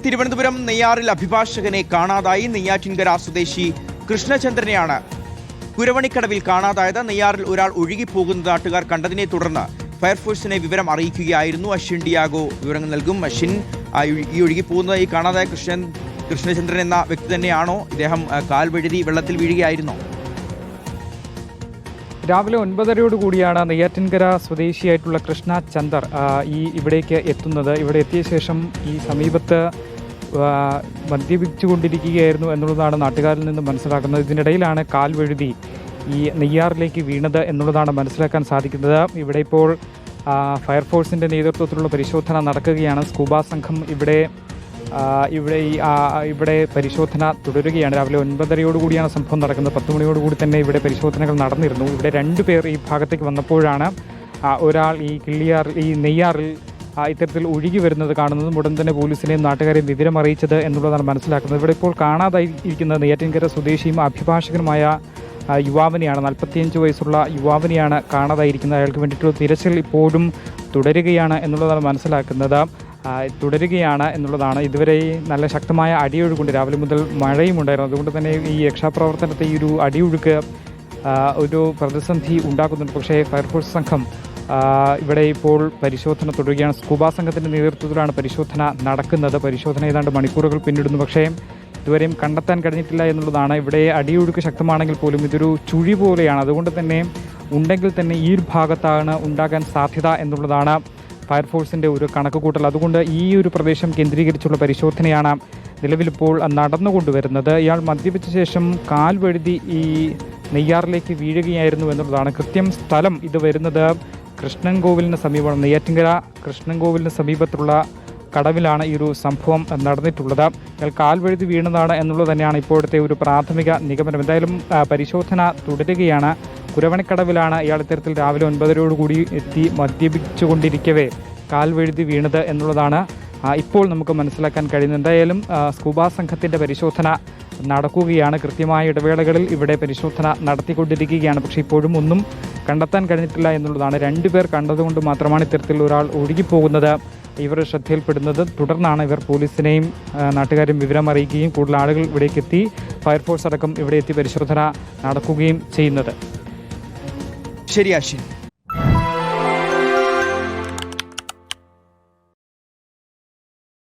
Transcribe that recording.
തിരുവനന്തപുരം നെയ്യാറിൽ അഭിഭാഷകനെ കാണാതായി. നെയ്യാറ്റിൻകര സ്വദേശി കൃഷ്ണചന്ദ്രനെയാണ് കുരവണിക്കടവിൽ കാണാതായത്. നെയ്യാറിൽ ഒരാൾ ഒഴുകിപ്പോകുന്നത് നാട്ടുകാർ കണ്ടതിനെ തുടർന്ന് ഫയർഫോഴ്സിനെ വിവരം അറിയിക്കുകയായിരുന്നു. അശ്വിൻ ഡിയാഗോ വിവരങ്ങൾ നൽകും. അശ്വിൻ, ഈ ഒഴുകിപ്പോകുന്നത് ഈ കാണാതായ കൃഷ്ണചന്ദ്രൻ എന്ന വ്യക്തി തന്നെയാണോ? ഇദ്ദേഹം കാൽ വഴുതി വെള്ളത്തിൽ വീഴുകയായിരുന്നോ? രാവിലെ 9:30 കൂടിയാണ് നെയ്യാറ്റിൻകര സ്വദേശിയായിട്ടുള്ള കൃഷ്ണചന്ദർ ഇവിടേക്ക് എത്തുന്നത്. ഇവിടെ എത്തിയ ശേഷം ഈ സമീപത്ത് മദ്യപിച്ചുകൊണ്ടിരിക്കുകയായിരുന്നു എന്നുള്ളതാണ് നാട്ടുകാരിൽ നിന്ന് മനസ്സിലാക്കുന്നത്. ഇതിനിടയിലാണ് കാൽ വഴുതി ഈ നെയ്യാറിലേക്ക് വീണത് എന്നുള്ളതാണ് മനസ്സിലാക്കാൻ സാധിക്കുന്നത്. ഇവിടെ ഇപ്പോൾ ഫയർഫോഴ്സിൻ്റെ നേതൃത്വത്തിലുള്ള പരിശോധന നടക്കുകയാണ്. സ്കൂബ സംഘം ഇവിടെ പരിശോധന തുടരുകയാണ്. രാവിലെ 9:30 കൂടിയാണ് സംഭവം നടക്കുന്നത്. 10 മണിയോടുകൂടി തന്നെ ഇവിടെ പരിശോധനകൾ നടന്നിരുന്നു. ഇവിടെ 2 പേർ ഈ ഭാഗത്തേക്ക് വന്നപ്പോഴാണ് ഒരാൾ ഈ നെയ്യാറിൽ ഇത്തരത്തിൽ ഒഴുകി വരുന്നത് കാണുന്നതും ഉടൻ തന്നെ പോലീസിനെയും നാട്ടുകാരെയും വിവരം അറിയിച്ചത് എന്നുള്ളതാണ് മനസ്സിലാക്കുന്നത്. ഇവിടെ ഇപ്പോൾ കാണാതായിരിക്കുന്ന നെയ്യാറ്റിൻകര സ്വദേശിയും അഭിഭാഷകനുമായ യുവാവിനെയാണ്. 45 വയസ്സുള്ള യുവാവിനെയാണ് കാണാതായിരിക്കുന്നത്. അയാൾക്ക് വേണ്ടിയിട്ടുള്ള തിരച്ചിൽ ഇപ്പോഴും തുടരുകയാണ് എന്നുള്ളതാണ് മനസ്സിലാക്കുന്നത്. ഇതുവരെ നല്ല ശക്തമായ അടിയൊഴുക്കുണ്ട്. രാവിലെ മുതൽ മഴയും ഉണ്ടായിരുന്നു. അതുകൊണ്ട് തന്നെ ഈ രക്ഷാപ്രവർത്തനത്തെ ഈ ഒരു അടിയൊഴുക്ക് ഒരു പ്രതിസന്ധി ഉണ്ടാക്കുന്നുണ്ട്. പക്ഷേ ഫയർഫോഴ്സ് സംഘം ഇവിടെ ഇപ്പോൾ പരിശോധന തുടരുകയാണ്. സ്കൂബ സംഘത്തിൻ്റെ നേതൃത്വത്തിലാണ് പരിശോധന നടക്കുന്നത്. പരിശോധന ഏതാണ്ട് മണിക്കൂറുകൾ പിന്നിടുന്നു. പക്ഷേ ഇതുവരെയും കണ്ടെത്താൻ കഴിഞ്ഞിട്ടില്ല എന്നുള്ളതാണ്. ഇവിടെ അടിയൊഴുക്ക് ശക്തമാണെങ്കിൽ പോലും ഇതൊരു ചുഴി പോലെയാണ്. അതുകൊണ്ട് തന്നെ ഉണ്ടെങ്കിൽ തന്നെ ഈ ഒരു ഭാഗത്താണ് ഉണ്ടാകാൻ സാധ്യത എന്നുള്ളതാണ് ഫയർഫോഴ്സിൻ്റെ ഒരു കണക്കുകൂട്ടൽ. അതുകൊണ്ട് ഈ ഒരു പ്രദേശം കേന്ദ്രീകരിച്ചുള്ള പരിശോധനയാണ് നിലവിലിപ്പോൾ നടന്നുകൊണ്ടുവരുന്നത്. ഇയാൾ മദ്യപിച്ച ശേഷം കാൽ വഴുതി ഈ നെയ്യാറിലേക്ക് വീഴുകയായിരുന്നു എന്നുള്ളതാണ്. കൃത്യം സ്ഥലം ഇത് വരുന്നത് കൃഷ്ണൻകോവിലിന് സമീപമാണ്. നെയ്യാറ്റിൻകര കൃഷ്ണൻകോവിലിന് സമീപത്തുള്ള കടവിലാണ് ഈ ഒരു സംഭവം നടന്നിട്ടുള്ളത്. ഇയാൾ കാൽ വഴുതി വീണതാണ് എന്നുള്ളത് തന്നെയാണ് ഇപ്പോഴത്തെ ഒരു പ്രാഥമിക നിഗമനം. എന്തായാലും പരിശോധന തുടരുകയാണ്. കുരവണിക്കടവിലാണ് ഇയാൾ ഇത്തരത്തിൽ രാവിലെ 9:30 കൂടി എത്തി മദ്യപിച്ചുകൊണ്ടിരിക്കവേ കാൽ വഴുതി വീണത് എന്നുള്ളതാണ് ഇപ്പോൾ നമുക്ക് മനസ്സിലാക്കാൻ കഴിയുന്നത്. എന്തായാലും സ്കൂബ സംഘത്തിൻ്റെ പരിശോധന നടക്കുകയാണ്. കൃത്യമായ ഇടവേളകളിൽ ഇവിടെ പരിശോധന നടത്തിക്കൊണ്ടിരിക്കുകയാണ്. പക്ഷേ ഇപ്പോഴും ഒന്നും കണ്ടെത്താൻ കഴിഞ്ഞിട്ടില്ല എന്നുള്ളതാണ്. 2 പേർ കണ്ടതുകൊണ്ട് മാത്രമാണ് ഇത്തരത്തിൽ ഒരാൾ ഒഴുകിപ്പോകുന്നത് ഇവരുടെ ശ്രദ്ധയിൽപ്പെടുന്നത്. തുടർന്നാണ് ഇവർ പോലീസിനെയും നാട്ടുകാരും വിവരം അറിയിക്കുകയും കൂടുതൽ ആളുകൾ ഇവിടേക്ക് എത്തി ഫയർഫോഴ്സ് അടക്കം ഇവിടെ എത്തി പരിശോധന നടക്കുകയും ചെയ്യുന്നത്. ശരി അശ്വിൻ.